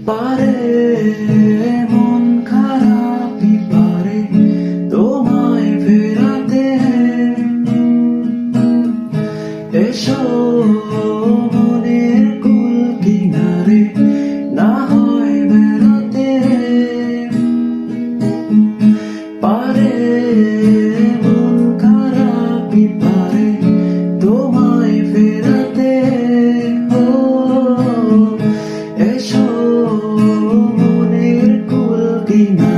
পারে মন খারাপই পারে তোমায় ফেরাতে, এসো মনের কুল কিনারে না হয় বেড়াতে। পারে মন খারাপই পারে তোমায় ফেরাতে, ও এসো মনের কুল কিনারে।